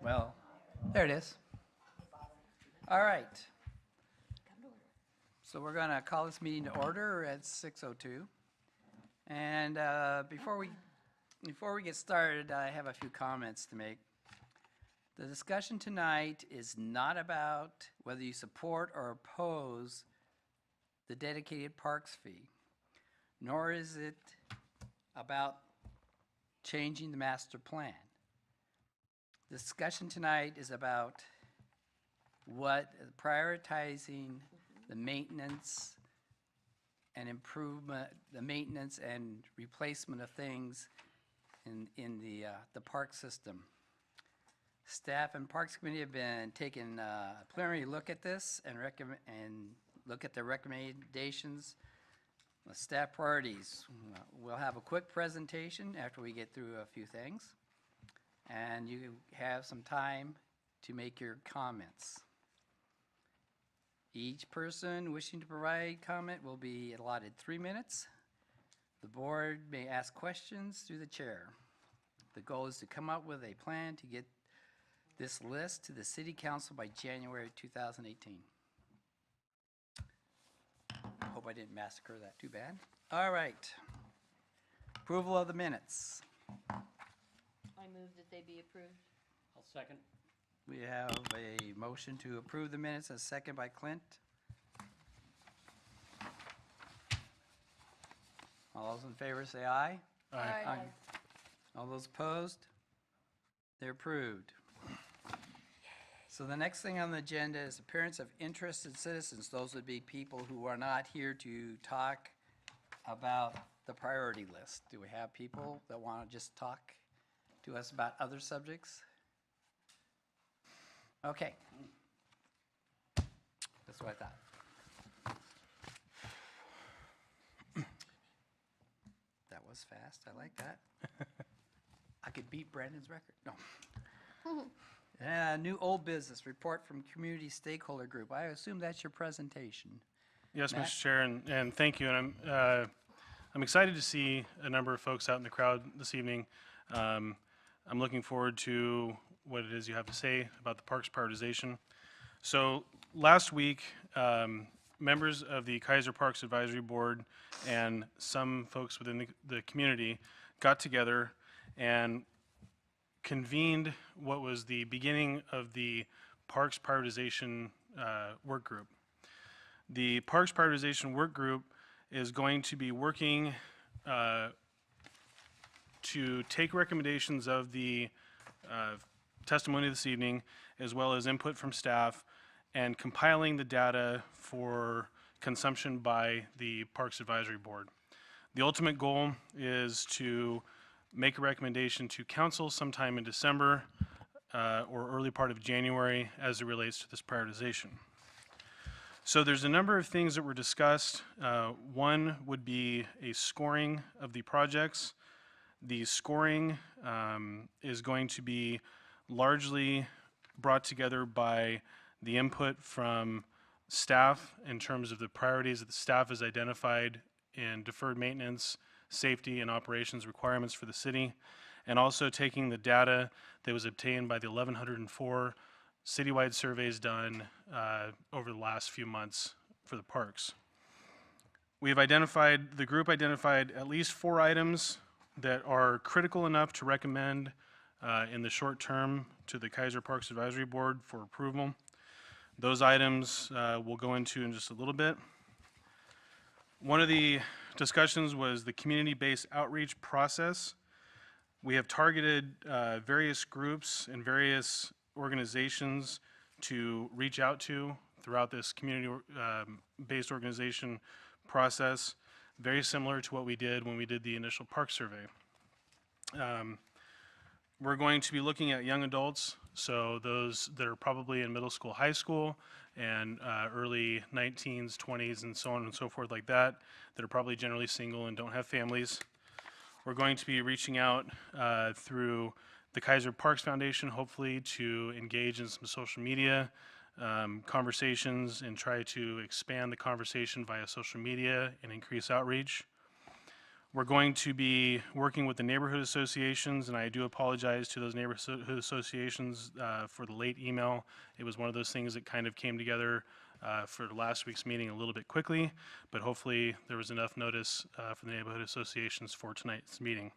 Well, there it is. All right. So we're going to call this meeting to order at 6:02. And before we get started, I have a few comments to make. The discussion tonight is not about whether you support or oppose the dedicated parks fee, nor is it about changing the master plan. The discussion tonight is about prioritizing the maintenance and improvement, the maintenance and replacement of things in the park system. Staff and Parks Committee have been taking a preliminary look at this and look at the recommendations. Staff priorities. We'll have a quick presentation after we get through a few things, and you have some time to make your comments. Each person wishing to provide comment will be allotted 3 minutes. The board may ask questions through the chair. The goal is to come up with a plan to get this list to the City Council by January 2018. Hope I didn't massacre that too bad. All right. Approval of the minutes. I move that they be approved. I'll second. We have a motion to approve the minutes, a second by Clint. All those in favor say aye. Aye. All those opposed? They're approved. So the next thing on the agenda is appearance of interested citizens. Those would be people who are not here to talk about the priority list. Do we have people that want to just talk to us about other subjects? Okay. That's what I thought. That was fast. I like that. I could beat Brandon's record. No. New old business report from community stakeholder group. I assume that's your presentation. Yes, Matt? Mr. Chair, and thank you. And I'm excited to see a number of folks out in the crowd this evening. I'm looking forward to what it is you have to say about the parks prioritization. So last week, members of the Keizer Parks Advisory Board and some folks within the community got together and convened what was the beginning of the Parks Prioritization Work Group. The Parks Prioritization Work Group is going to be working to take recommendations of the testimony this evening, as well as input from staff, and compiling the data for consumption by the Parks Advisory Board. The ultimate goal is to make a recommendation to council sometime in December or early part of January as it relates to this prioritization. So there's a number of things that were discussed. One would be a scoring of the projects. The scoring is going to be largely brought together by the input from staff in terms of the priorities that the staff has identified in deferred maintenance, safety, and operations requirements for the city, and also taking the data that was obtained by the 1,104 citywide surveys done over the last few months for the parks. The group identified at least 4 items that are critical enough to recommend in the short term to the Keizer Parks Advisory Board for approval. Those items we'll go into in just a little bit. One of the discussions was the community-based outreach process. We have targeted various groups and various organizations to reach out to throughout this community-based organization process, very similar to what we did when we did the initial park survey. We're going to be looking at young adults, so those that are probably in middle school, high school, and early 19s, 20s, and so on and so forth like that are probably generally single and don't have families. We're going to be reaching out through the Keizer Parks Foundation, hopefully, to engage in some social media conversations and try to expand the conversation via social media and increase outreach. We're going to be working with the neighborhood associations, and I do apologize to those neighborhood associations for the late email. It was one of those things that kind of came together for last week's meeting a little bit quickly, but hopefully there was enough notice for the neighborhood associations for tonight's meeting.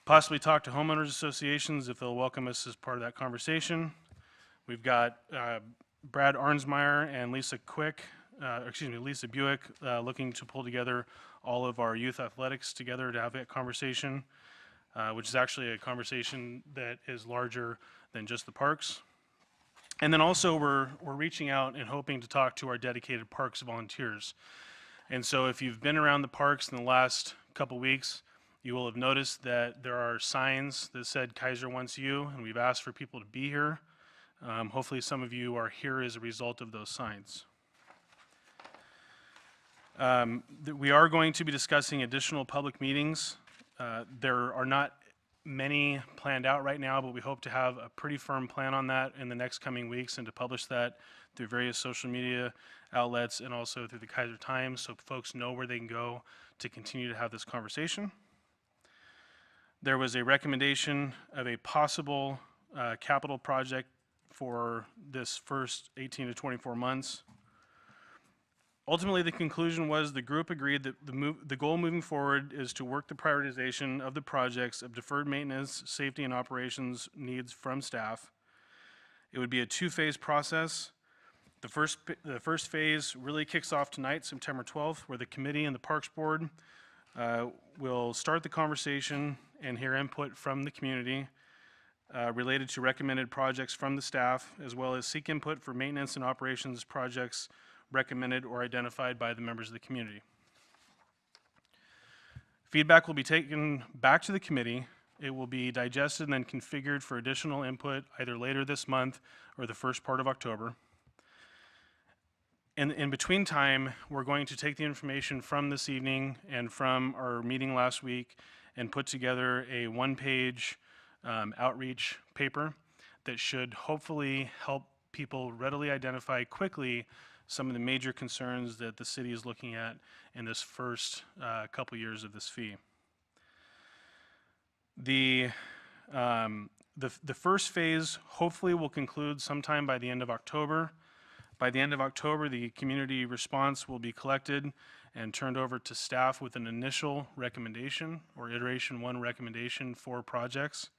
Possibly talk to homeowners associations if they'll welcome us as part of that conversation. We've got Brad Arnsmeyer and Lisa Buick looking to pull together all of our youth athletics together to have that conversation, which is actually a conversation that is larger than just the parks. And then also we're reaching out and hoping to talk to our dedicated parks volunteers. And so if you've been around the parks in the last couple weeks, you will have noticed that there are signs that said Keizer wants you, and we've asked for people to be here. Hopefully some of you are here as a result of those signs. We are going to be discussing additional public meetings. There are not many planned out right now, but we hope to have a pretty firm plan on that in the next coming weeks and to publish that through various social media outlets and also through the Keizer Times so folks know where they can go to continue to have this conversation. There was a recommendation of a possible capital project for this first 18 to 24 months. Ultimately, the conclusion was the group agreed that the goal moving forward is to work the prioritization of the projects of deferred maintenance, safety, and operations needs from staff. It would be a two-phase process. The first phase really kicks off tonight, September 12th, where the committee and the Parks Board will start the conversation and hear input from the community related to recommended projects from the staff, as well as seek input for maintenance and operations projects recommended or identified by the members of the community. Feedback will be taken back to the committee. It will be digested and then configured for additional input either later this month or the first part of October. In between time, we're going to take the information from this evening and from our meeting last week and put together a one-page outreach paper that should hopefully help people readily identify quickly some of the major concerns that the city is looking at in this first couple years of this fee. The first phase hopefully will conclude sometime by the end of October. By the end of October, the community response will be collected and turned over to staff with an initial recommendation or iteration 1 recommendation for projects.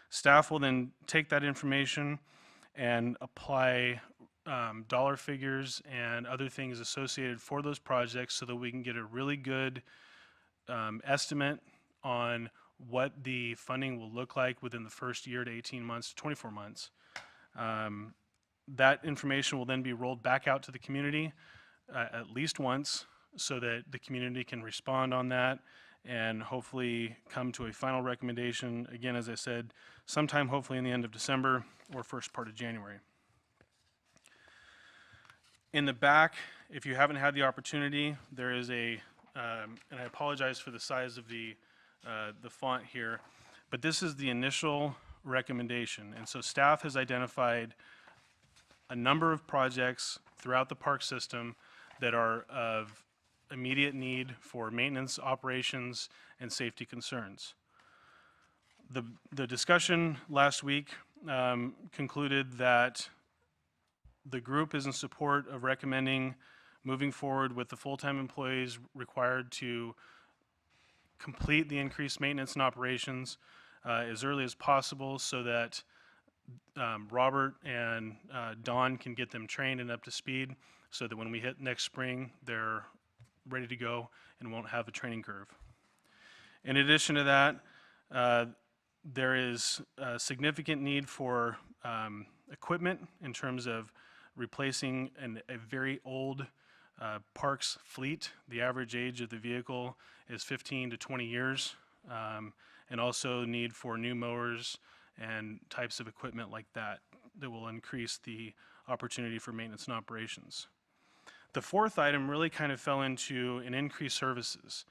Staff will then take that information and apply dollar figures and other things associated for those projects so that we can get a really good estimate on what the funding will look like within the first year to 18 months to 24 months. That information will then be rolled back out to the community at least once so that the community can respond on that and hopefully come to a final recommendation, again, as I said, sometime hopefully in the end of December or first part of January. In the back, if you haven't had the opportunity, there is a, and I apologize for the size of the font here, but this is the initial recommendation. And so staff has identified a number of projects throughout the park system that are of immediate need for maintenance, operations, and safety concerns. The discussion last week concluded that the group is in support of recommending moving forward with the full-time employees required to complete the increased maintenance and operations as early as possible so that Robert and Don can get them trained and up to speed so that when we hit next spring, they're ready to go and won't have a training curve. In addition to that, there is a significant need for equipment in terms of replacing a very old parks fleet. The average age of the vehicle is 15 to 20 years, and also need for new mowers and types of equipment like that that will increase the opportunity for maintenance and operations. The fourth item really kind of fell into an increased services.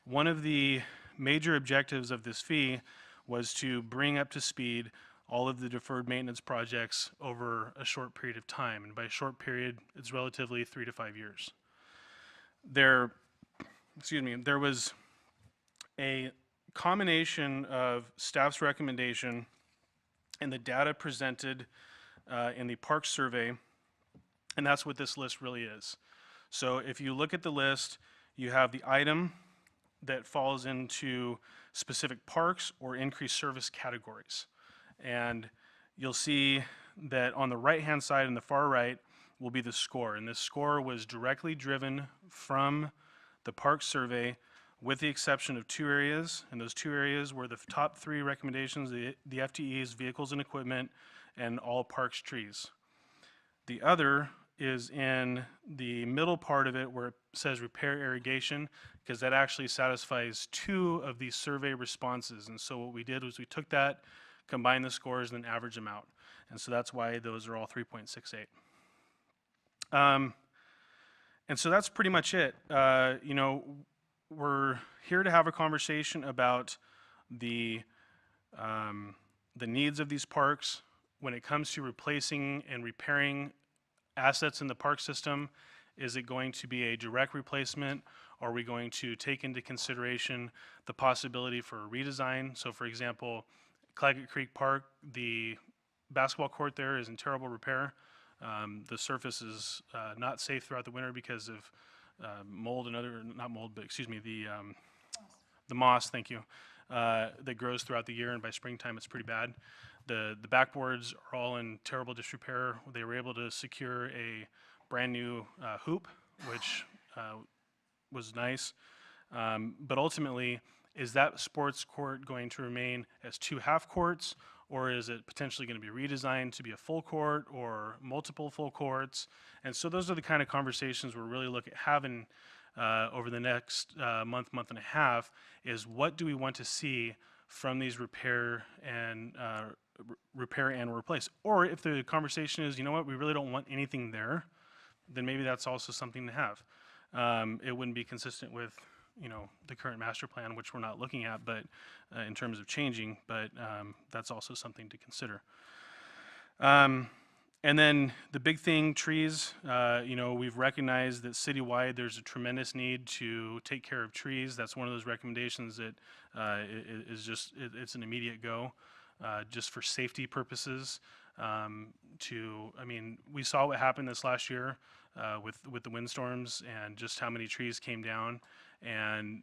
One of the major objectives of this fee was to bring up to speed all of the deferred maintenance projects over a short period of time. And by a short period, it's relatively 3 to 5 years. There was a combination of staff's recommendation and the data presented in the park survey, and that's what this list really is. So if you look at the list, you have the item that falls into specific parks or increased service categories. And you'll see that on the right-hand side, in the far right, will be the score. And this score was directly driven from the park survey, with the exception of 2 areas. And those 2 areas were the top 3 recommendations, the FTEs, vehicles and equipment, and all parks trees. The other is in the middle part of it where it says repair irrigation, because that actually satisfies 2 of these survey responses. And so what we did was we took that, combined the scores, and then averaged them out. And so that's why those are all 3.68. And so that's pretty much it. You know, we're here to have a conversation about the needs of these parks when it comes to replacing and repairing assets in the park system. Is it going to be a direct replacement? Or are we going to take into consideration the possibility for a redesign? So for example, Claggett Creek Park, the basketball court there is in terrible repair. The surface is not safe throughout the winter because of mold and other, not mold, but excuse me, the moss, thank you, that grows throughout the year, and by springtime it's pretty bad. The backboards are all in terrible disrepair. They were able to secure a brand new hoop, which was nice. But ultimately, is that sports court going to remain as 2 half courts, or is it potentially going to be redesigned to be a full court or multiple full courts? And so those are the kind of conversations we're really looking at having over the next month and a half, is what do we want to see from these repair and replace? Or if the conversation is, you know what, we really don't want anything there, then maybe that's also something to have. It wouldn't be consistent with, you know, the current master plan, which we're not looking at, but in terms of changing, but that's also something to consider. And then the big thing, trees, you know, we've recognized that citywide there's a tremendous need to take care of trees. That's one of those recommendations that is just, it's an immediate go, just for safety purposes. I mean, we saw what happened this last year with the windstorms and just how many trees came down. And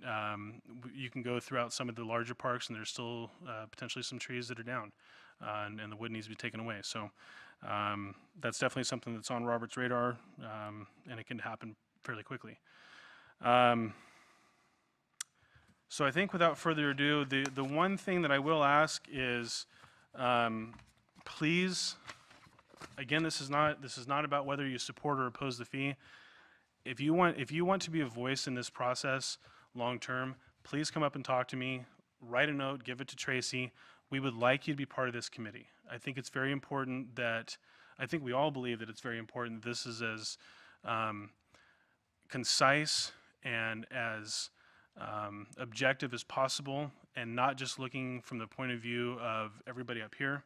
you can go throughout some of the larger parks and there's still potentially some trees that are down, and the wood needs to be taken away. So that's definitely something that's on Robert's radar, and it can happen fairly quickly. So I think without further ado, the one thing that I will ask is, please, again, this is not about whether you support or oppose the fee. If you want to be a voice in this process long term, please come up and talk to me. Write a note, give it to Tracy. We would like you to be part of this committee. I think it's very important that, I think we all believe that it's very important that this is as concise and as objective as possible, and not just looking from the point of view of everybody up here.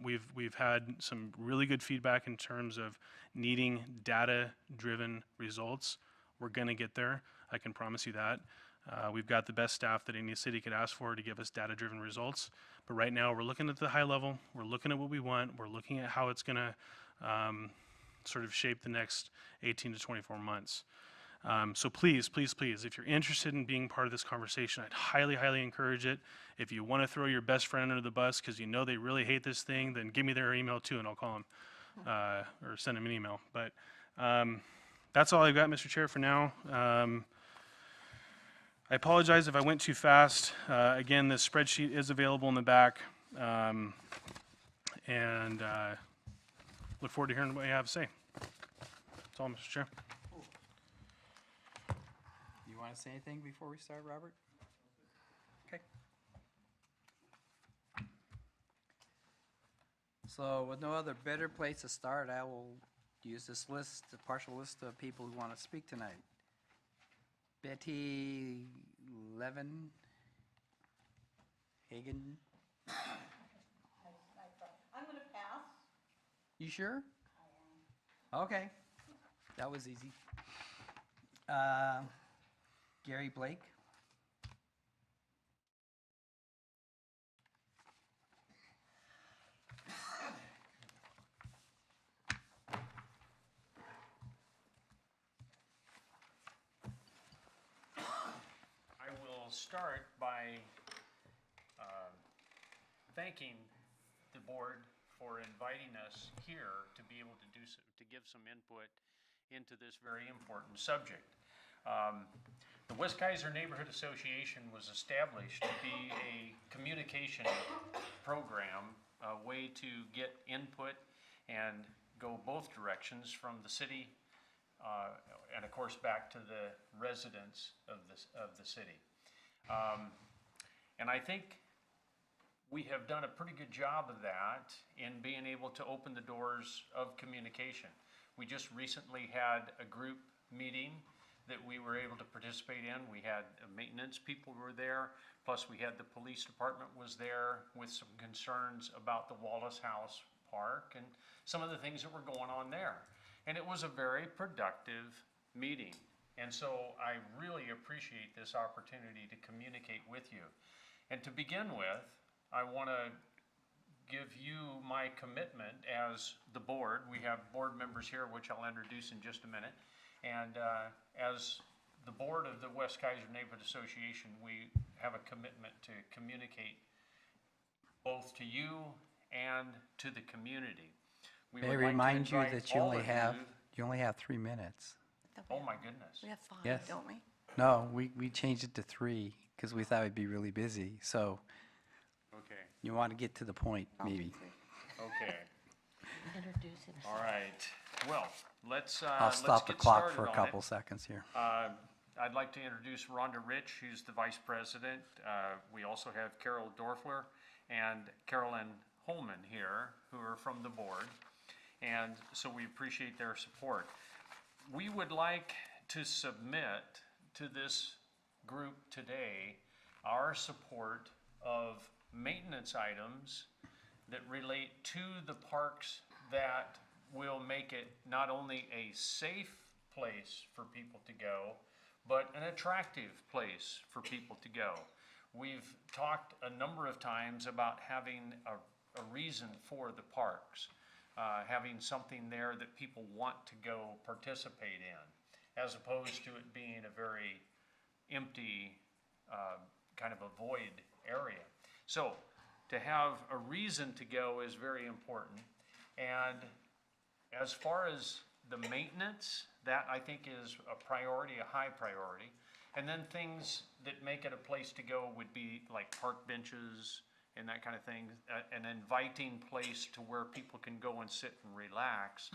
We've had some really good feedback in terms of needing data-driven results. We're going to get there. I can promise you that. We've got the best staff that any city could ask for to give us data-driven results. But right now, we're looking at the high level. We're looking at what we want. We're looking at how it's going to sort of shape the next 18 to 24 months. So please, please, please, if you're interested in being part of this conversation, I'd highly, highly encourage it. If you want to throw your best friend under the bus because you know they really hate this thing, then give me their email too, and I'll call them or send them an email. But that's all I've got, Mr. Chair, for now. I apologize if I went too fast. Again, this spreadsheet is available in the back, and look forward to hearing what you have to say. That's all, Mr. Chair. You want to say anything before we start, Robert? Okay. So with no other better place to start, I will use this list, the partial list of people who want to speak tonight. Betty Levin, Hagen. I'm gonna pass. You sure? I am. Okay, that was easy. Gary Blake. will start by thanking the board for inviting us here to be able to do so, to give some input into this very important subject. The West Keizer Neighborhood Association was established to be a communication program, a way to get input and go both directions from the city and of course back to the residents of the city. And I think we have done a pretty good job of that in being able to open the doors of communication. We just recently had a group meeting that we were able to participate in. We had maintenance people were there, plus we had the police department was there with some concerns about the Wallace House Park and some of the things that were going on there. And it was a very productive meeting. And so I really appreciate this opportunity to communicate with you. And to begin with, I want to give you my commitment as the board. We have board members here, which I'll introduce in just a minute. And as the board of the West Keizer Neighborhood Association, we have a commitment to communicate both to you and to the community. We May I would like to remind you invite that you all only of have 3 minutes. Oh my goodness. We have 5, Yes. don't we? No, we changed it to 3 because we thought we'd be really busy. So Okay, you want to get to the point, maybe. okay. Introduce it. All right. Well, let's I'll let's stop the get clock started for a on couple it. seconds here. I'd like to introduce Rhonda Rich, who's the vice president. We also have Carol Dorfler and Carolyn Holman here, who are from the board. And so we appreciate their support. We would like to submit to this group today our support of maintenance items that relate to the parks that will make it not only a safe place for people to go, but an attractive place for people to go. We've talked a number of times about having a reason for the parks, having something there that people want to go participate in, as opposed to it being a very empty, kind of a void area. So to have a reason to go is very important. And as far as the maintenance, that I think is a priority, a high priority. And then things that make it a place to go would be like park benches and that kind of thing, an inviting place to where people can go and sit and relax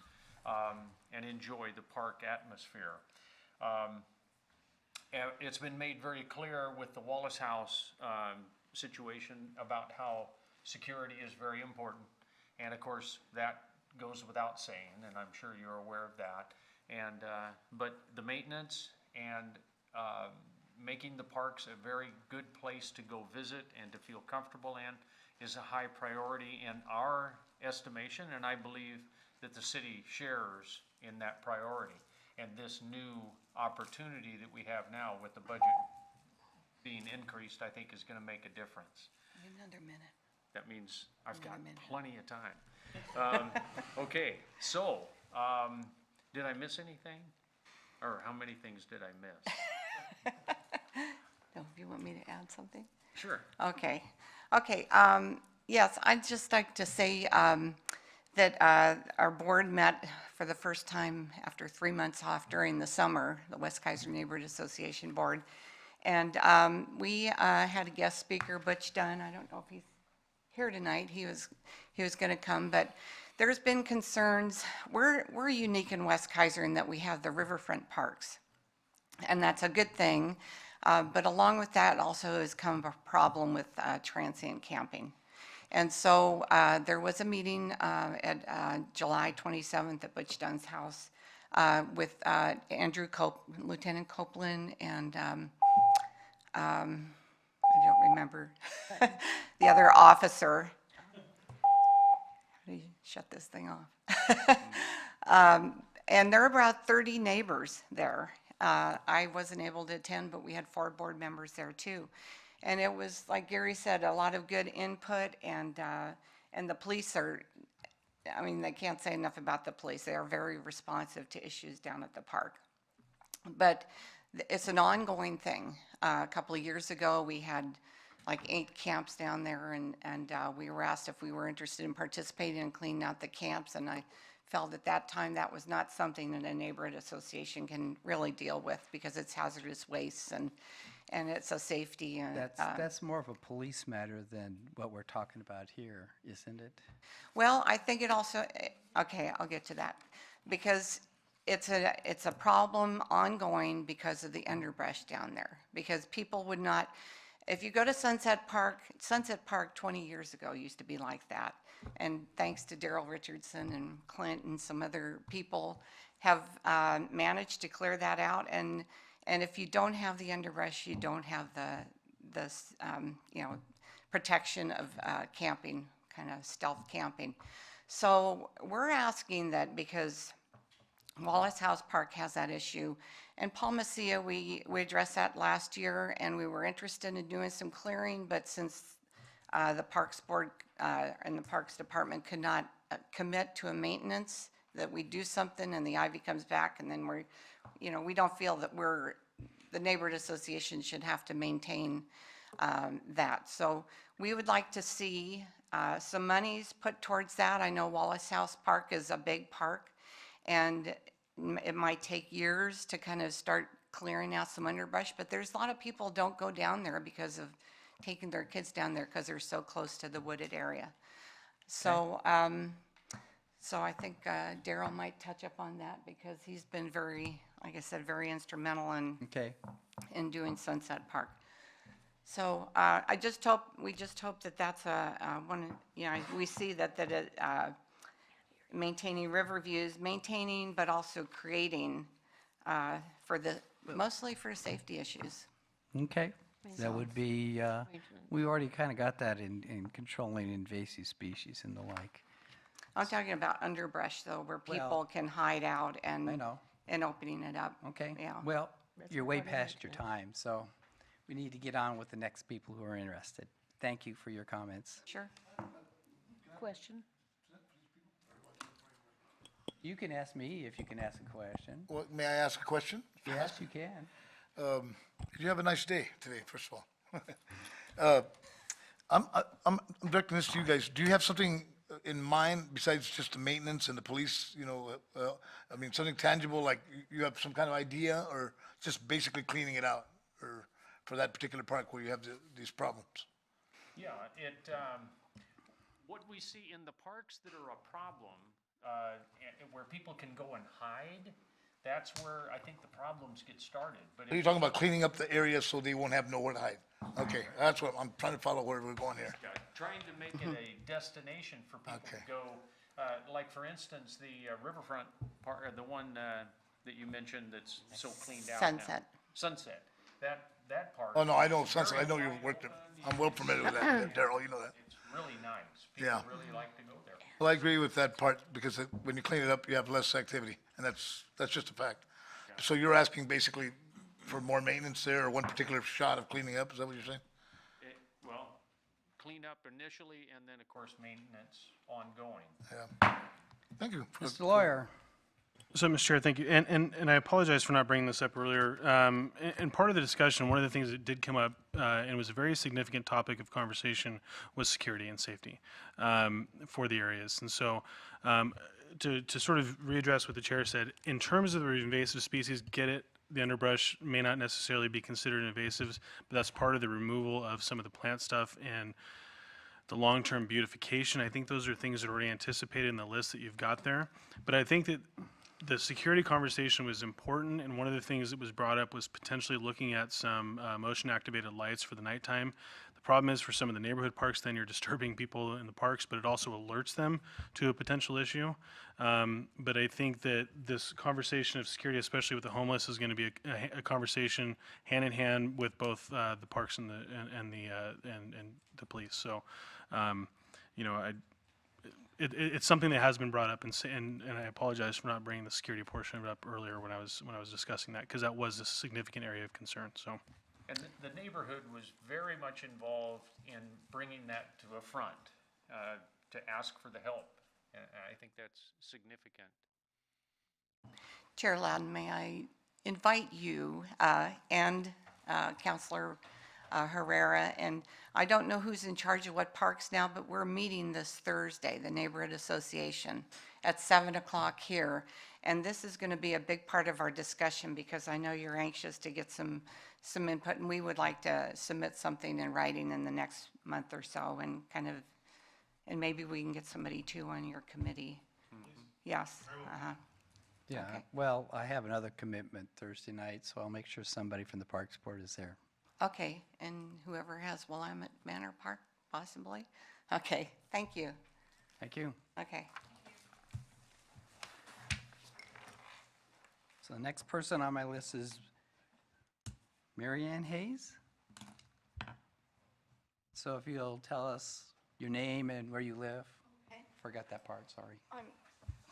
and enjoy the park atmosphere. It's been made very clear with the Wallace House situation about how security is very important. And of course, that goes without saying, and I'm sure you're aware of that. And but the maintenance and making the parks a very good place to go visit and to feel comfortable in is a high priority in our estimation, and I believe that the city shares in that priority. And this new opportunity that we have now with the budget being increased, I think is going to make a difference. Another minute. That means I've got Another minute. plenty of time. Okay, so, did I miss anything? Or how many things did I miss? No, if you want me to add something? Sure. Okay. Yes, I'd just like to say that our board met for the first time after 3 months off during the summer, the West Keizer Neighborhood Association Board. And we had a guest speaker, Butch Dunn. I don't know if he's here tonight. He was going to come, but there's been concerns. We're unique in West Keizer in that we have the riverfront parks, and that's a good thing. But along with that also has come a problem with transient camping. And so there was a meeting at July 27th at Butch Dunn's house with Lieutenant Copeland and I don't remember the other officer. How do you shut this thing off? And there are about 30 neighbors there. I wasn't able to attend, but we had 4 board members there too. And it was, like Gary said, a lot of good input, and the police are, I mean, they can't say enough about the police. They are very responsive to issues down at the park. But it's an ongoing thing. A couple of years ago, we had like 8 camps down there, and we were asked if we were interested in participating in cleaning out the camps, and I felt at that time that was not something that a neighborhood association can really deal with, because it's hazardous waste and it's a safety. That's more of a police matter than what we're talking about here, isn't it? Well, I think it also, okay, I'll get to that, because it's a problem ongoing because of the underbrush down there, because people would not, if you go to Sunset Park 20 years ago used to be like that, and thanks to Daryl Richardson and Clint and some other people have managed to clear that out, and if you don't have the underbrush, you don't have the protection of camping, kind of stealth camping. So we're asking that, because Wallace House Park has that issue, and Paul Messia, we addressed that last year, and we were interested in doing some clearing, but since the Parks Board and the Parks Department could not commit to a maintenance, that we do something and the ivy comes back, and then we don't feel that the neighborhood association should have to maintain that. So we would like to see some monies put towards that. I know Wallace House Park is a big park, and it might take years to kind of start clearing out some underbrush, but there's a lot of people don't go down there because of taking their kids down there because they're so close to the wooded area. So, so I think Daryl might touch up on that, because he's been very, like I said, very instrumental Okay. in doing Sunset Park. So we just hope that that's one, we see that maintaining river views, but also creating mostly for safety issues. Okay. That would be, we already kind of got that in controlling invasive species and the like. I'm talking about underbrush, though, where people Well, can hide out I know. and opening it up. Okay. Yeah. Well, That's you're way part of past it, your yeah. time, so we need to get on with the next people who are interested. Thank you for your comments. Sure. Question? You can ask me if you can ask a question. Well, may I ask a question? Yes, you can. You have a nice day today, first of all. I'm directing this to you guys. Do you have something in mind besides just the maintenance and the police, I mean, something tangible, like you have some kind of idea, or just basically cleaning it out, or for that particular park where you have these problems? Yeah, what we see in the parks that are a problem, and where people can go and hide, that's where I think the problems get started. But Are you talking about cleaning up the area so they won't have nowhere to hide? Okay, that's what, I'm trying to follow where we're going here. trying to make it a destination for people to Okay. go, like for instance, the riverfront part, the one that you mentioned that's so cleaned out now. Sunset. Sunset, that part. Oh, no, I know is Sunset, I very know you wide worked it. open. I'm well familiar with that, Daryl, you know that. It's really nice. Yeah. People really like to go there. Well, I agree with that part, because when you clean it up, you have less activity, and that's just a fact. So you're asking basically for more maintenance there, or one particular shot of cleaning up, is that what you're saying? Well, clean up initially, and then, of course, maintenance ongoing. Yeah. Thank you. Mr. Lawyer, So, Mr. Chair, thank you. And I apologize for not bringing this up earlier. And part of the discussion, one of the things that did come up, and was a very significant topic of conversation, was security and safety for the areas. And so, to sort of readdress what the chair said, in terms of the invasive species, get it, the underbrush may not necessarily be considered invasives, but that's part of the removal of some of the plant stuff and the long-term beautification. I think those are things that are already anticipated in the list that you've got there. But I think that the security conversation was important, and one of the things that was brought up was potentially looking at some motion-activated lights for the nighttime. The problem is, for some of the neighborhood parks, then you're disturbing people in the parks, but it also alerts them to a potential issue. But I think that this conversation of security, especially with the homeless, is going to be a conversation hand in hand with both the parks and the police. So, it's something that has been brought up, and I apologize for not bringing the security portion of it up earlier when I was discussing that, because that was a significant area of concern. So. And the neighborhood was very much involved in bringing that to a front, to ask for the help. And I think that's significant. Chair Loudon, may I invite you and Counselor Herrera, and I don't know who's in charge of what parks now, but we're meeting this Thursday, the Neighborhood Association, at 7 o'clock here. And this is going to be a big part of our discussion because I know you're anxious to get some input, and we would like to submit something in writing in the next month or so and and maybe we can get somebody too on your committee. Yes, Yeah, Okay. well, I have another commitment Thursday night, so I'll make sure somebody from the Parks Board is there. okay, and whoever has Willamette Manor Park, possibly? Okay, thank you, Thank you. okay. So the next person on my list is Mary Ann Hayes. So if you'll tell us your name and where you live. Okay. Forgot that part, sorry. I'm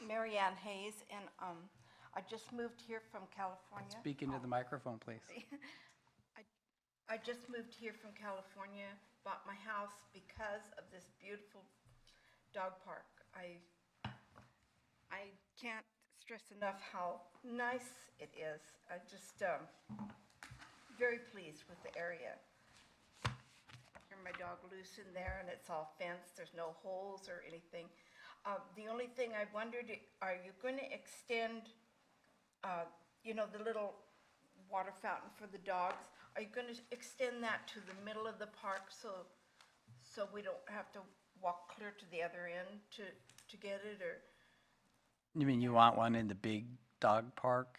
Mary Ann Hayes, and I just moved here from California. Speak into the microphone, please. I just moved here from California, bought my house because of this beautiful dog park. I can't stress enough how nice it is. I just very pleased with the area. Turn my dog loose in there, and it's all fenced. There's no holes or anything. The only thing I wondered, are you going to extend, the little water fountain for the dogs? Are you going to extend that to the middle of the park so we don't have to walk clear to the other end to get it, or? You mean you want one in the big dog park?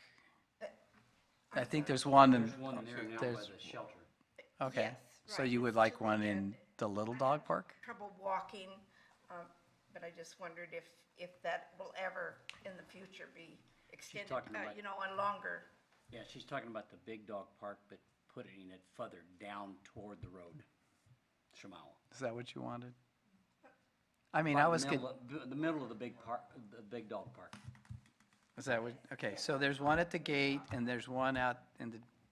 I think there's one in, There's one there now by there's, the shelter. okay. Yes, So right. you would It's like just one that in the little dog park? Trouble walking, but I just wondered if that will ever in the future be extended, talking about- on longer. Yeah, she's talking about the big dog park, but putting it further down toward the road, Shamawa. Is that what you wanted? I mean, I was, The middle of the big park, the big dog park. is that what, okay, so there's one at the gate and there's one out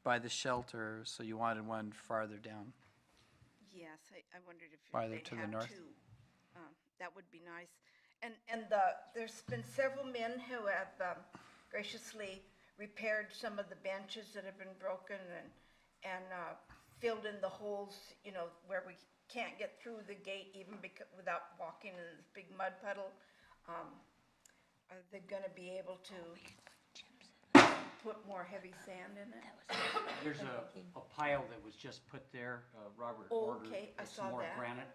by the shelter, so you wanted one farther down. Yes, I wondered if Farther they'd to the have north? two. That would be nice. And there's been several men who have graciously repaired some of the benches that have been broken and filled in the holes, where we can't get through the gate even without walking in this big mud puddle. Are they gonna be able to put more heavy sand in it? There's a pile that was just put there, Robert Oh, ordered okay, I some saw more that. granite,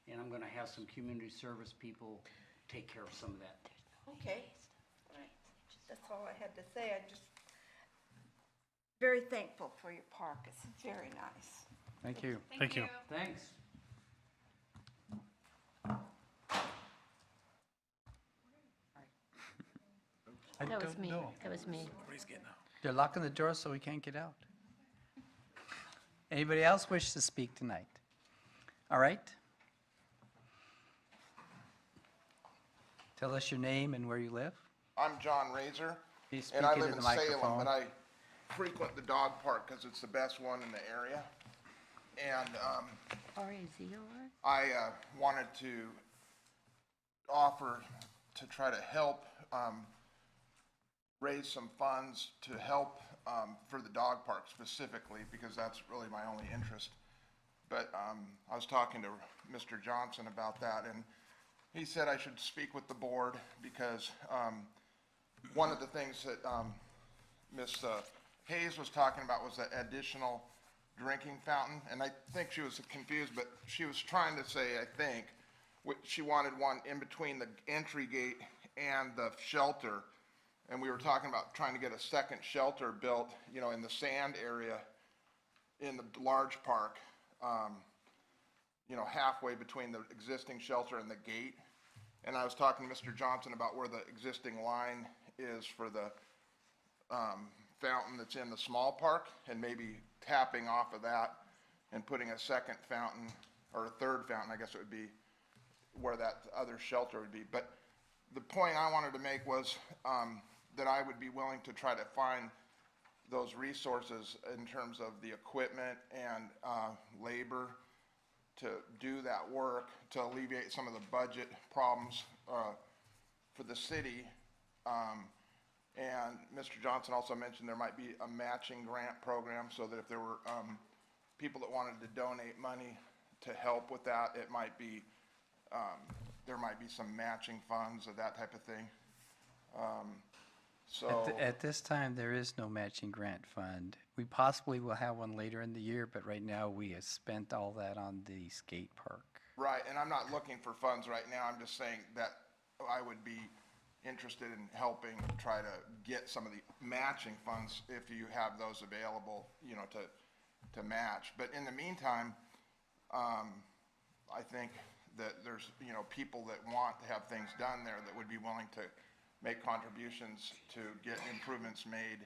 and I'm gonna have some community service people take care of some of that. Okay, all right. That's all I had to say. I just, very thankful for your park. It's very nice. Thank you. Thank you. Thanks. That was me. That was me. They're locking the door so we can't get out. Anybody else wish to speak tonight? All right. Tell us your name and where you live. I'm John Razor, Please and speak I into live the in Salem, microphone. but I frequent the dog park because it's the best one in the area. And R-A-Z-O-R? I wanted to offer to try to help raise some funds to help for the dog park specifically, because that's really my only interest. But I was talking to Mr. Johnson about that, and he said I should speak with the board because one of the things that Ms. Hayes was talking about was the additional drinking fountain, and I think she was confused, but she was trying to say, I think, she wanted one in between the entry gate and the shelter, and we were talking about trying to get a second shelter built, in the sand area in the large park, halfway between the existing shelter and the gate. And I was talking to Mr. Johnson about where the existing line is for the fountain that's in the small park, and maybe tapping off of that and putting a second fountain, or a third fountain, I guess it would be, where that other shelter would be. But the point I wanted to make was that I would be willing to try to find those resources in terms of the equipment and labor to do that work, to alleviate some of the budget problems for the city, And Mr. Johnson also mentioned there might be a matching grant program, so that if there were people that wanted to donate money to help with that, it might be, there might be some matching funds or that type of thing. So, At this time, there is no matching grant fund. We possibly will have one later in the year, but right now we have spent all that on the skate park. right, and I'm not looking for funds right now, I'm just saying that I would be interested in helping try to get some of the matching funds if you have those available, you know, to match. But in the meantime, I think that there's, you know, people that want to have things done there that would be willing to make contributions to get improvements made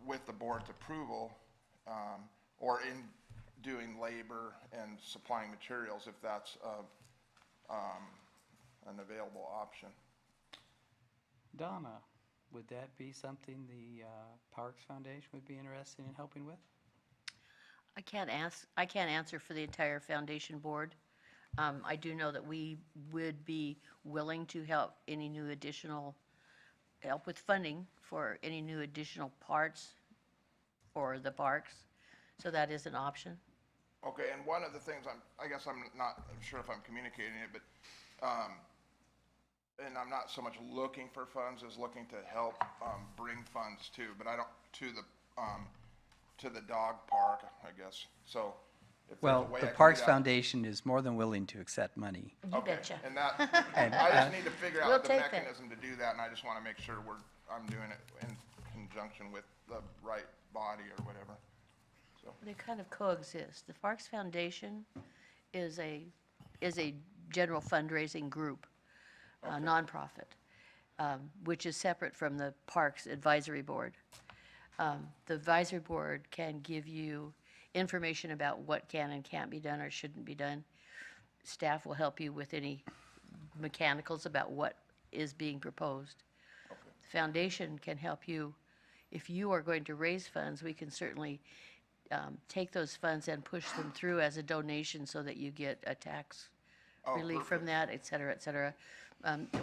with the board's approval, or in doing labor and supplying materials if that's an available option. Donna, would that be something the Parks Foundation would be interested in helping with? I can't answer for the entire foundation board. I do know that we would be willing to help any new additional, help with funding for any new additional parts for the parks. So that is an option. Okay, and one of the things I guess I'm not sure if I'm communicating it, but, and I'm not so much looking for funds as looking to help bring funds to, but I don't, to the dog park, I guess. So if there's a Well, way I the can do Parks that- Foundation is more than willing to accept money. You Okay, betcha. and that, And, I just need to figure We'll out the take that. mechanism to do that, and I just want to make sure I'm doing it in conjunction with the right body or whatever. So, They kind of coexist. The Parks Foundation is a general fundraising group, nonprofit, which is separate from the Parks Advisory Board. The advisory board can give you information about what can and can't be done or shouldn't be done. Staff will help you with any mechanicals about what is being proposed. The foundation can help you. If you are going to raise funds, we can certainly take those funds and push them through as a donation so that you get a tax relief from that, et cetera, et cetera.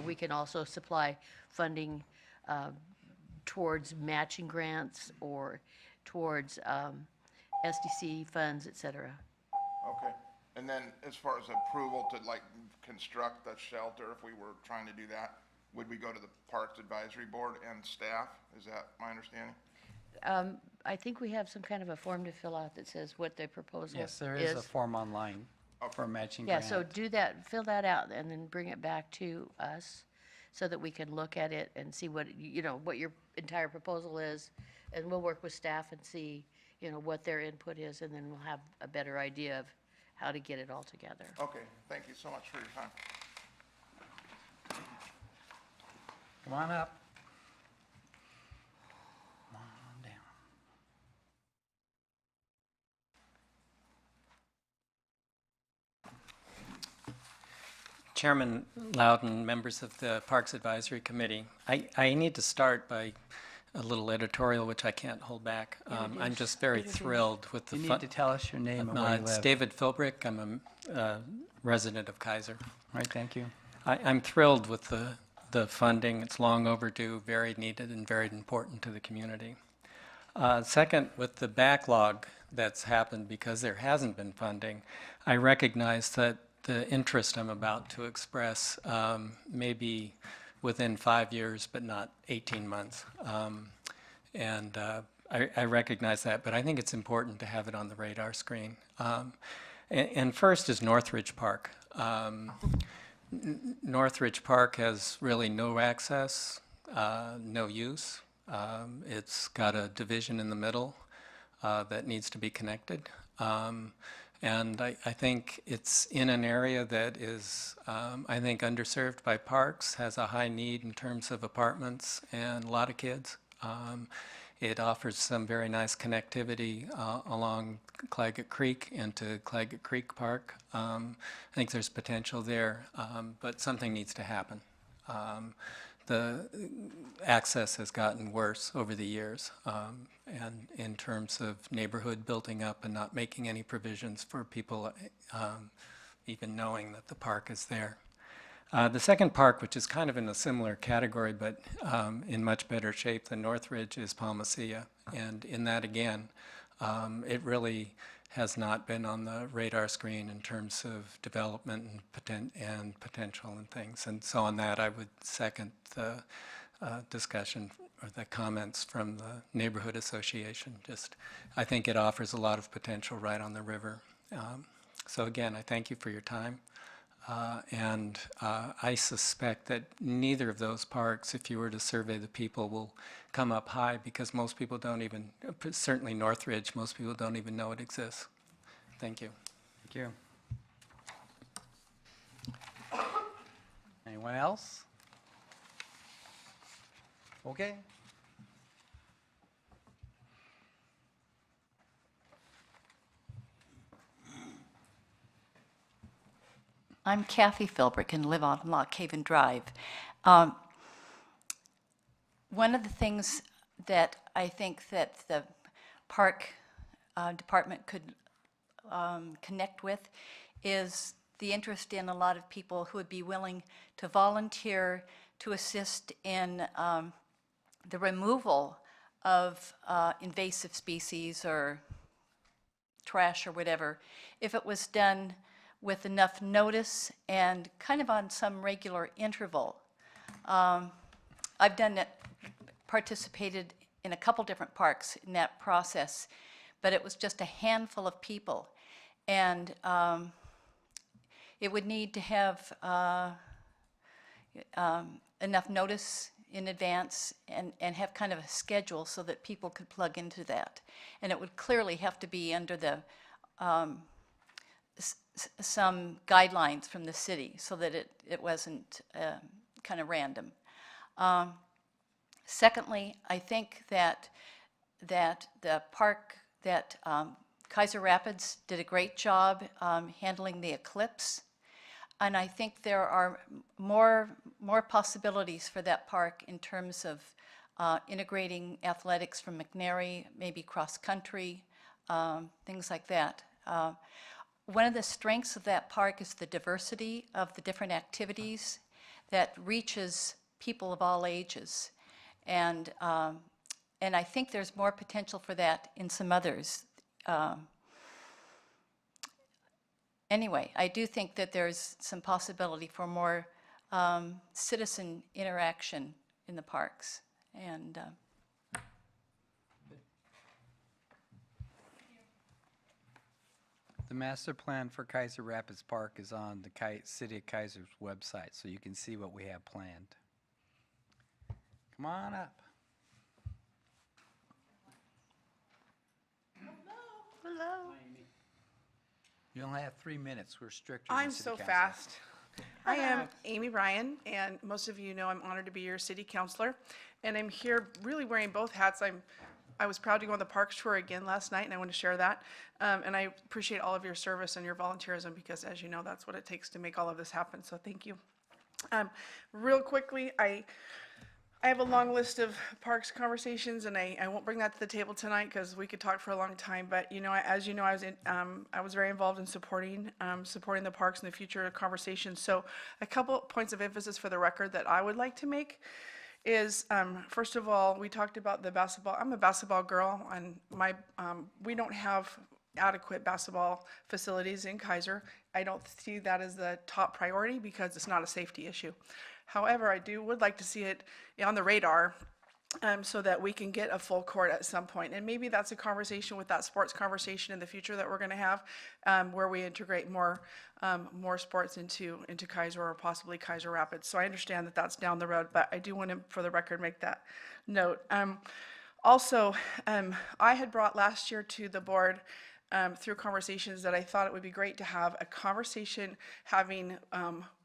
We can also supply funding towards matching grants or towards SDC funds, et cetera. okay. And then as far as approval to like construct the shelter, if we were trying to do that, would we go to the Parks Advisory Board and staff? Is that my understanding? I think we have some kind of a form to fill out that says what the proposal is. Yes, there is a form online for matching Yeah, grant. so do that, fill that out, and then bring it back to us so that we can look at it and see what, you know, what your entire proposal is. And we'll work with staff and see, you know, what their input is, and then we'll have a better idea of how to get it all together. Okay, thank you so much for your time. Come on up. Come on down. Chairman Loudon, members of the Parks Advisory Committee, I need to start by a little editorial, which I can't hold back. I'm just very thrilled with the You need fun. to tell us your name and where you It's live. David Philbrick. I'm a resident of Keizer. Right, thank you. I'm thrilled with the funding. It's long overdue, very needed, and very important to the community. Second, with the backlog that's happened because there hasn't been funding, I recognize that the interest I'm about to express may be within 5 years, but not 18 months. I recognize that, but I think it's important to have it on the radar screen. And first is Northridge Park. Northridge Park has really no access, no use. It's got a division in the middle that needs to be connected. And I think it's in an area that is, I think, underserved by parks, has a high need in terms of apartments and a lot of kids. It offers some very nice connectivity along Claggett Creek into Claggett Creek Park. I think there's potential there, but something needs to happen. The access has gotten worse over the years, and in terms of neighborhood building up and not making any provisions for people even knowing that the park is there. The second park, which is kind of in a similar category, but in much better shape than Northridge, is Palmacia. And in that, again, it really has not been on the radar screen in terms of development and potential and things. And so on that, I would second the discussion or the comments from the neighborhood association. Just, I think it offers a lot of potential right on the river. So again, I thank you for your time. And I suspect that neither of those parks, if you were to survey the people, will come up high because most people don't even, certainly Northridge, most people don't even know it exists. Thank you. Thank you. Anyone else? Okay. I'm Kathy Philbrick and live on Lock Haven Drive. One of the things that I think that the park department could connect with is the interest in a lot of people who would be willing to volunteer to assist in the removal of invasive species or trash or whatever, if it was done with enough notice and kind of on some regular interval. I've done it, participated in a couple different parks in that process, but it was just a handful of people. And it would need to have enough notice in advance and have kind of a schedule so that people could plug into that. And it would clearly have to be under the some guidelines from the city so that it wasn't kind of random. Secondly, I think that the park, that Keizer Rapids did a great job handling the eclipse. And I think there are more possibilities for that park in terms of integrating athletics from McNary, maybe cross-country, things like that. One of the strengths of that park is the diversity of the different activities that reaches people of all ages. And I think there's more potential for that in some others. Anyway, I do think that there's some possibility for more citizen interaction in the parks. And The master plan for Keizer Rapids Park is on the City of Keizer's website, so you can see what we have planned. Come on up. Hello. You only have 3 minutes. We're stricter than I'm City so Council. fast. I am Amy Ryan, and most of you know I'm honored to be your city councilor. And I'm here really wearing both hats. I was proud to go on the parks tour again last night, and I want to share that. And I appreciate all of your service and your volunteerism because, as you know, that's what it takes to make all of this happen. So thank you. Real quickly, I have a long list of parks conversations, and I won't bring that to the table tonight because we could talk for a long time. But you know, as you know, I was very involved in supporting the parks in the future conversations. So a couple points of emphasis for the record that I would like to make is first of all, we talked about the basketball. I'm a basketball girl, and we don't have adequate basketball facilities in Keizer. I don't see that as the top priority because it's not a safety issue. However, I would like to see it on the radar so that we can get a full court at some point. And maybe that's a conversation with that sports conversation in the future that we're going to have where we integrate more sports into Keizer or possibly Keizer Rapids. So I understand that that's down the road, but I do want to, for the record, make that note. Also, I had brought last year to the board through conversations that I thought it would be great to have a conversation having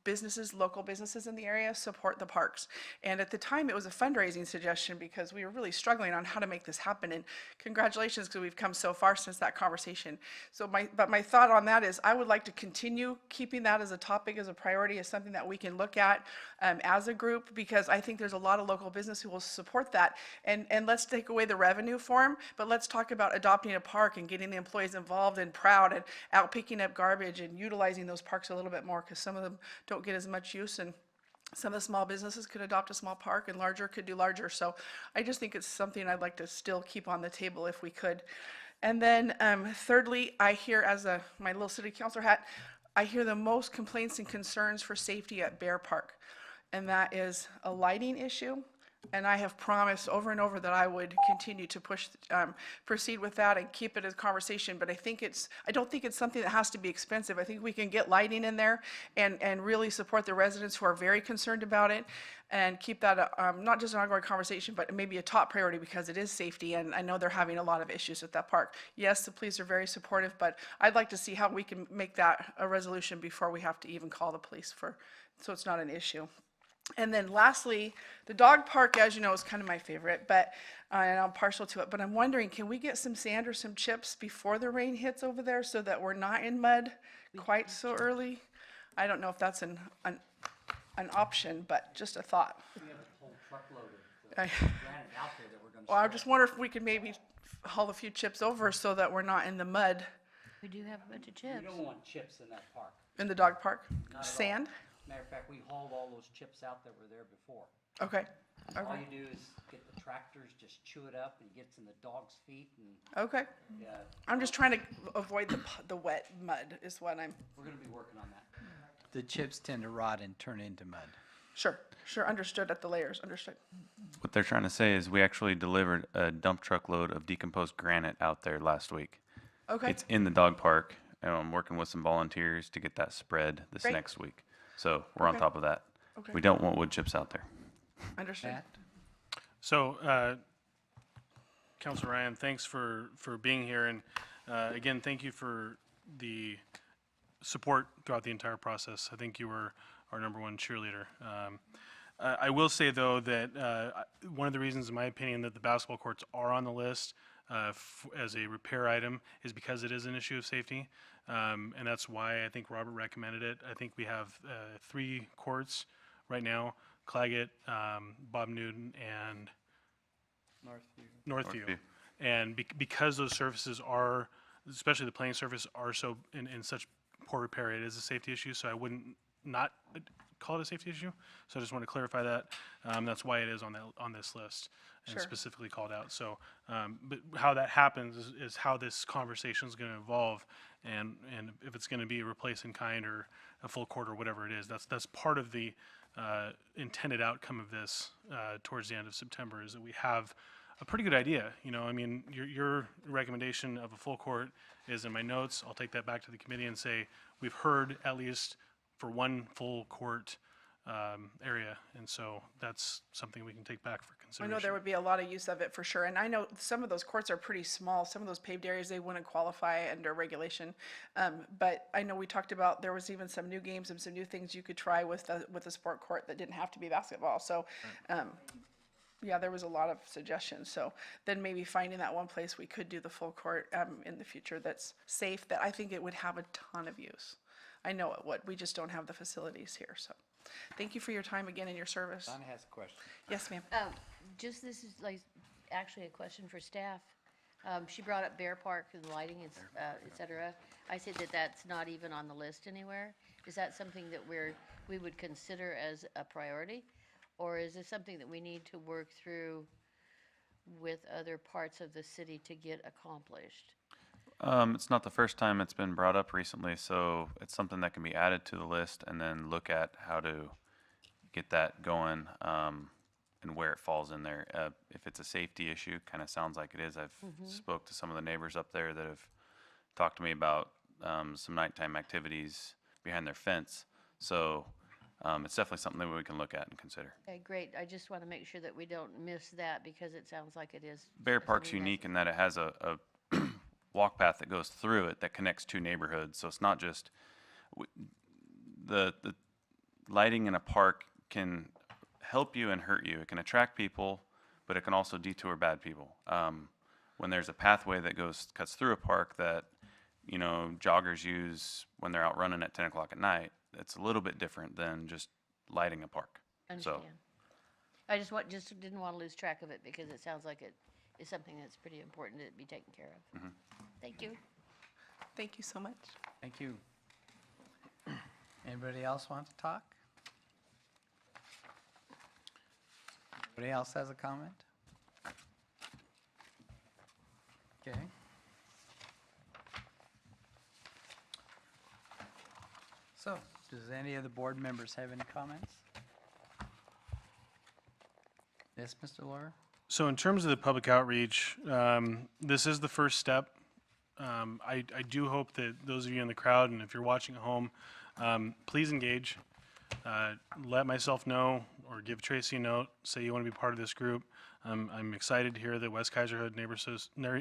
businesses, local businesses in the area support the parks. And at the time, it was a fundraising suggestion because we were really struggling on how to make this happen. And congratulations, because we've come so far since that conversation. So my thought on that is I would like to continue keeping that as a topic, as a priority, as something that we can look at as a group, because I think there's a lot of local business who will support that. And let's take away the revenue for them, but let's talk about adopting a park and getting the employees involved and proud and out picking up garbage and utilizing those parks a little bit more, because some of them don't get as much use, and some of the small businesses could adopt a small park, and larger could do larger. So I just think it's something I'd like to still keep on the table if we could. And then thirdly, I hear, as my little city councilor hat, I hear the most complaints and concerns for safety at Bear Park, and that is a lighting issue. And I have promised over and over that I would continue to proceed with that and keep it as a conversation. But I don't think it's something that has to be expensive. I think we can get lighting in there and really support the residents who are very concerned about it, and keep that not just an ongoing conversation, but maybe a top priority, because it is safety, and I know they're having a lot of issues at that park. Yes, the police are very supportive, but I'd like to see how we can make that a resolution before we have to even call the police so it's not an issue. And then lastly, the dog park, as you know, is kind of my favorite, but, and I'm partial to it, but I'm wondering, can we get some sand or some chips before the rain hits over there so that we're not in mud quite so early? I don't know if that's an option, but just a thought. We have a whole truckload of I- granite out there that we're gonna. Well, I just wonder if we could maybe haul a few chips over so that we're not in the mud We do have a bunch of We chips. don't want chips in that park. in the dog park. Not at all. Sand? Matter of fact, we hauled all those chips out that were there before. Okay, All okay, you do is get the tractors, just chew it up, and it gets in the dog's feet, and, okay. yeah, I'm just trying to avoid the wet mud is what I'm, we're gonna be working on that. The chips tend to rot and turn into mud. sure, understood at the layers, understood. What they're trying to say is we actually delivered a dump truck load of decomposed granite out there last week. Okay, It's in the dog park, and I'm working with some volunteers to get that spread this Great. next week. So we're on Okay. top of that. Okay. We don't want wood chips out there. understood. Matt? So, Councilor Ryan, thanks for being here, and again, thank you for the support throughout the entire process. I think you were our #1 cheerleader. I will say, though, that one of the reasons, in my opinion, that the basketball courts are on the list as a repair item is because it is an issue of safety, and that's why I think Robert recommended it. I think we have 3 courts right now: Claggett, Bob Newton, and Northview. Northview. And because those surfaces are, especially the playing surface, are so in such poor repair, it is a safety issue, so I wouldn't not call it a safety issue. So I just want to clarify that. That's why it is on this list and Sure. specifically called out. So, but how that happens is how this conversation is going to evolve, and if it's going to be a replace in kind or a full court or whatever it is, that's part of the intended outcome of this towards the end of September, is that we have a pretty good idea. You know, I mean, your recommendation of a full court is in my notes. I'll take that back to the committee and say, we've heard at least for one full court area, and so that's something we can take back for I consideration. know there would be a lot of use of it for sure, and I know some of those courts are pretty small. Some of those paved areas, they wouldn't qualify under regulation. But I know we talked about, there was even some new games and some new things you could try with the sport court that didn't have to be basketball. So, yeah, there was a lot of suggestions. So then maybe finding that one place we could do the full court in the future that's safe, that I think it would have a ton of use. I know it would. We just don't have the facilities here, so. Thank you for your time again and your service. Donna has a question. Yes, ma'am. Just, this is like, actually a question for staff. She brought up Bear Park and lighting, et cetera. I said that that's not even on the list anywhere. Is that something that we would consider as a priority? Or is this something that we need to work through with other parts of the city to get accomplished? It's not the first time it's been brought up recently, so it's something that can be added to the list and then look at how to get that going and where it falls in there. If it's a safety issue, kind of sounds like it is. I've spoke to some of the neighbors up there that have talked to me about some nighttime activities behind their fence. So it's definitely something that we can look at and consider. Okay, great. I just want to make sure that we don't miss that, because it sounds like it is. Bear Park's something unique in that it has a walk path that goes through it that connects 2 neighborhoods. So it's not just the lighting in a park can help you and hurt you. It can attract people, but it can also detour bad people. When there's a pathway that cuts through a park that, you know, joggers use when they're out running at 10 o'clock at night, it's a little bit different than just lighting a park. Understand. I just didn't want to lose track of it, because it sounds like it is something that's pretty important to be taken care of. Thank you. Thank you so much. Thank you. Anybody else want to talk? Anybody else has a comment? Okay. So, does any of the board members have any comments? Yes, Mr. Lawyer? So in terms of the public outreach, this is the first step. I do hope that those of you in the crowd, and if you're watching at home, please engage. Let myself know, or give Tracy a note, say you want to be part of this group. I'm excited to hear that West Keizer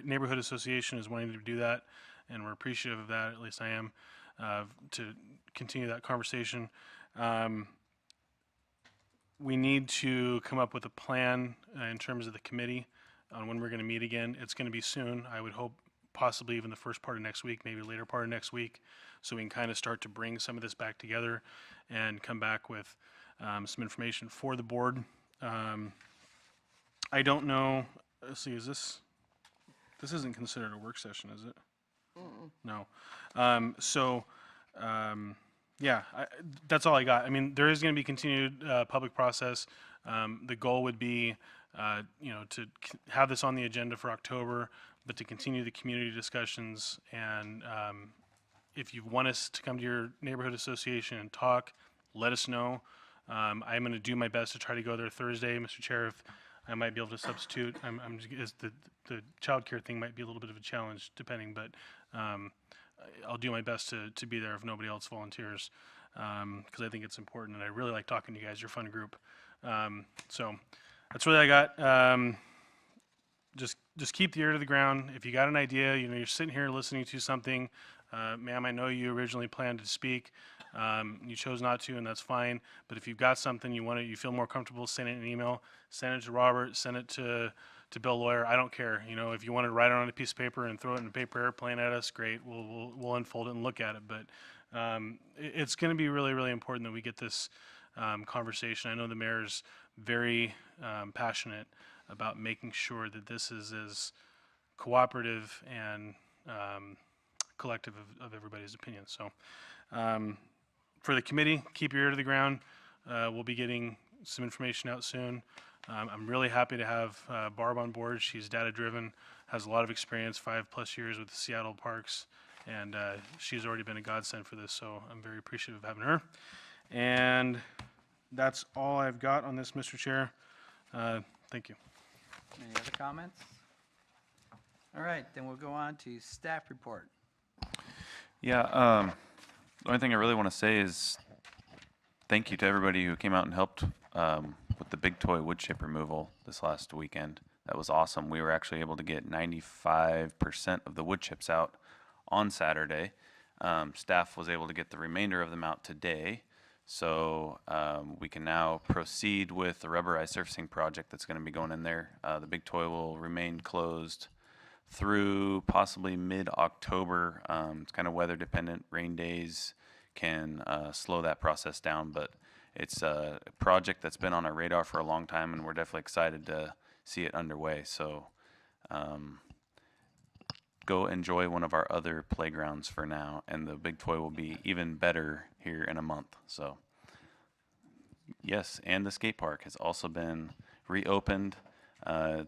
Neighborhood Association is wanting to do that, and we're appreciative of that, at least I am, to continue that conversation. We need to come up with a plan in terms of the committee on when we're going to meet again. It's going to be soon. I would hope possibly even the first part of next week, maybe later part of next week, so we can kind of start to bring some of this back together and come back with some information for the board. I don't know, let's see, this isn't considered a work session, is it? No. Yeah, that's all I got. I mean, there is going to be continued public process. The goal would be, to have this on the agenda for October, but to continue the community discussions. And if you want us to come to your neighborhood association and talk, let us know. I'm going to do my best to try to go there Thursday, Mr. Chair. If I might be able to substitute. The childcare thing might be a little bit of a challenge, depending, but I'll do my best to be there if nobody else volunteers, because I think it's important, and I really like talking to you guys. You're a fun group. So that's really all I got. Just keep the ear to the ground. If you got an idea, you're sitting here listening to something, ma'am, I know you originally planned to speak. You chose not to, and that's fine. But if you've got something you feel more comfortable sending an email, send it to Robert, send it to Bill Lawyer. I don't care. If you want to write it on a piece of paper and throw it in a paper airplane at us, great. We'll unfold it and look at it. But it's going to be really, really important that we get this conversation. I know the mayor's very passionate about making sure that this is as cooperative and collective of everybody's opinion. So for the committee, keep your ear to the ground. We'll be getting some information out soon. I'm really happy to have Barb on board. She's data-driven, has a lot of experience, 5+ years with the Seattle Parks, and she's already been a godsend for this, so I'm very appreciative of having her. And that's all I've got on this, Mr. Chair. Thank you. Any other comments? All right, then we'll go on to staff report. Yeah, the only thing I really want to say is thank you to everybody who came out and helped with the big toy wood chip removal this last weekend. That was awesome. We were actually able to get 95% of the wood chips out on Saturday. Staff was able to get the remainder of them out today. So we can now proceed with the rubberized surfacing project that's going to be going in there. The big toy will remain closed through possibly mid-October. It's kind of weather dependent. Rain days can slow that process down, but it's a project that's been on our radar for a long time, and we're definitely excited to see it underway. So go enjoy one of our other playgrounds for now, and the big toy will be even better here in a month. So yes, and the skate park has also been reopened. A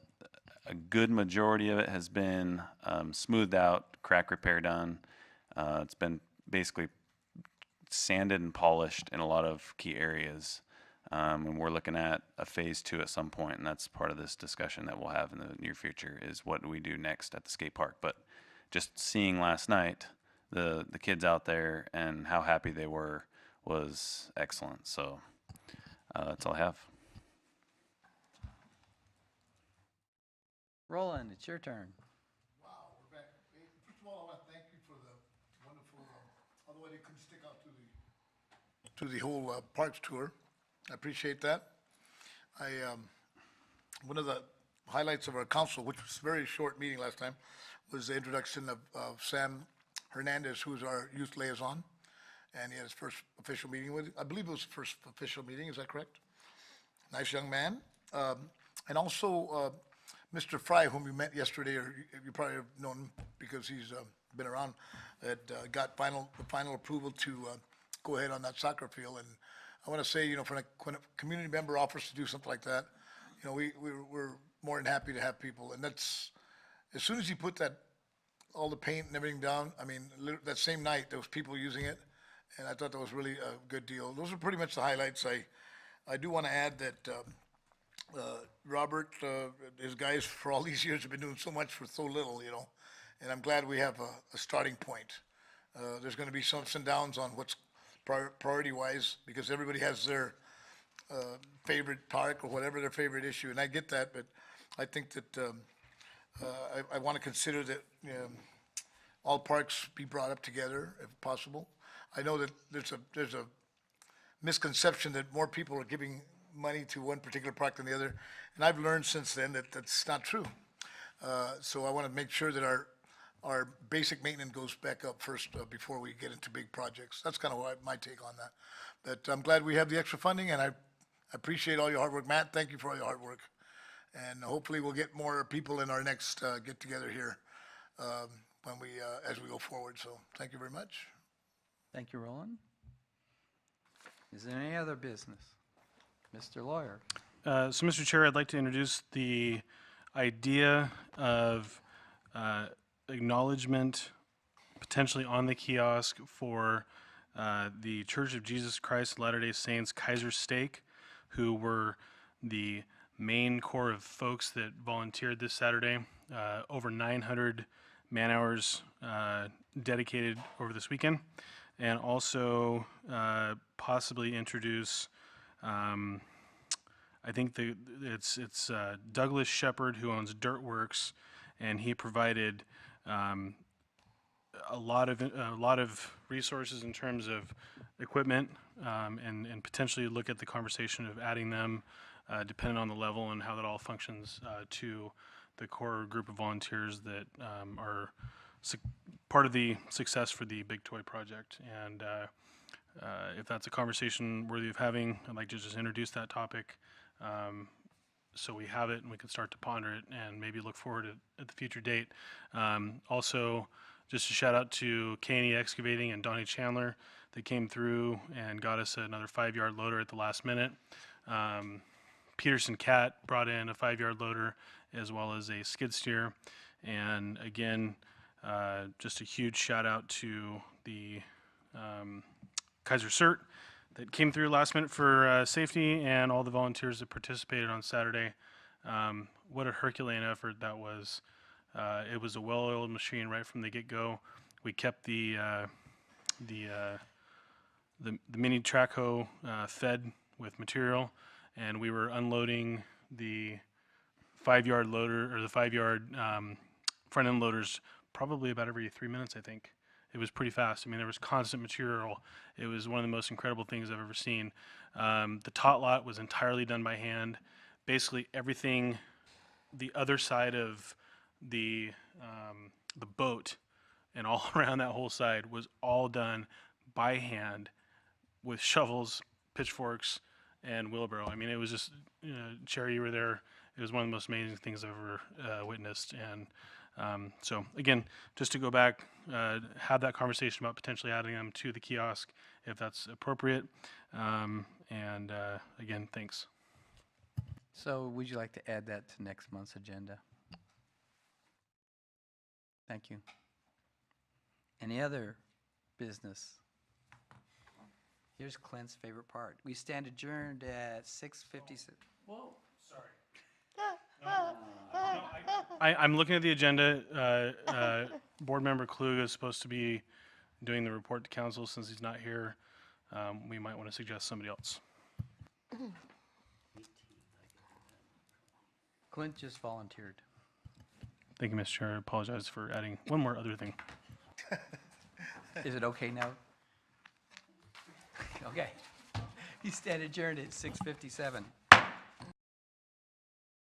good majority of it has been smoothed out, crack repair done. It's been basically sanded and polished in a lot of key areas. And we're looking at a phase 2 at some point, and that's part of this discussion that we'll have in the near future is what do we do next at the skate park. But just seeing last night the kids out there and how happy they were was excellent. So that's all I have. Roland, it's your turn. Wow, we're back. Hey, first of all, I want to thank you for the wonderful, although I couldn't stick out to the whole parks tour. I appreciate that. One of the highlights of our council, which was a very short meeting last time, was the introduction of Sam Hernandez, who's our youth liaison, and he had his first official meeting with, I believe it was the first official meeting, is that correct? Nice young man. And also, Mr. Fry, whom you met yesterday, or you probably have known him because he's been around, that got the final approval to go ahead on that soccer field. And I want to say, when a community member offers to do something like that, we're more than happy to have people. And that's, as soon as you put all the paint and everything down, I mean, that same night, there was people using it, and I thought that was really a good deal. Those are pretty much the highlights. I do want to add that Robert, his guys for all these years have been doing so much for so little, and I'm glad we have a starting point. There's going to be some ups and downs on what's priority-wise, because everybody has their favorite park or whatever their favorite issue, and I get that, but I think that I want to consider that all parks be brought up together if possible. I know that there's a misconception that more people are giving money to one particular park than the other, and I've learned since then that that's not true. So I want to make sure that our basic maintenance goes back up first before we get into big projects. That's kind of my take on that. But I'm glad we have the extra funding, and I appreciate all your hard work. Matt, thank you for all your hard work. And hopefully we'll get more people in our next get-together here as we go forward. So thank you very much. Thank you, Roland. Is there any other business? Mr. Lawyer. So, Mr. Chair, I'd like to introduce the idea of acknowledgement potentially on the kiosk for the Church of Jesus Christ of Latter-day Saints Keizer Stake, who were the main core of folks that volunteered this Saturday. Over 900 man-hours dedicated over this weekend. And also possibly introduce, I think it's Douglas Shepard, who owns Dirtworks, and he provided a lot of resources in terms of equipment, and potentially look at the conversation of adding them, depending on the level and how that all functions, to the core group of volunteers that are part of the success for the Big Toy Project. And if that's a conversation worthy of having, I'd like to just introduce that topic, so we have it and we can start to ponder it and maybe look forward at the future date. Also, just a shout out to K&E Excavating and Donnie Chandler that came through and got us another 5-yard loader at the last minute. Peterson Cat brought in a 5-yard loader as well as a skid steer. And again, just a huge shout out to the Keizer CERT that came through last minute for safety, and all the volunteers that participated on Saturday. What a Herculean effort that was. It was a well-oiled machine right from the get-go. We kept the mini track hoe fed with material, and we were unloading the 5-yard loader, or the 5-yard front-end loaders, probably about every 3 minutes, I think. It was pretty fast. I mean, there was constant material. It was one of the most incredible things I've ever seen. The tot lot was entirely done by hand. Basically everything, the other side of the boat and all around that whole side was all done by hand with shovels, pitchforks, and wheelbarrow. I mean, it was just, Cherry, you were there. It was one of the most amazing things I've ever witnessed. And so again, just to go back, have that conversation about potentially adding them to the kiosk if that's appropriate. And again, thanks. So would you like to add that to next month's agenda? Thank you. Any other business? Here's Clint's favorite part. We stand adjourned at 6:56. Whoa, sorry. I'm looking at the agenda. Board member Kluge is supposed to be doing the report to council. Since he's not here, we might want to suggest somebody else. Clint just volunteered. Thank you, Mr. Chair. I apologize for adding one more other thing. Is it okay now? Okay. You stand adjourned at 6:57.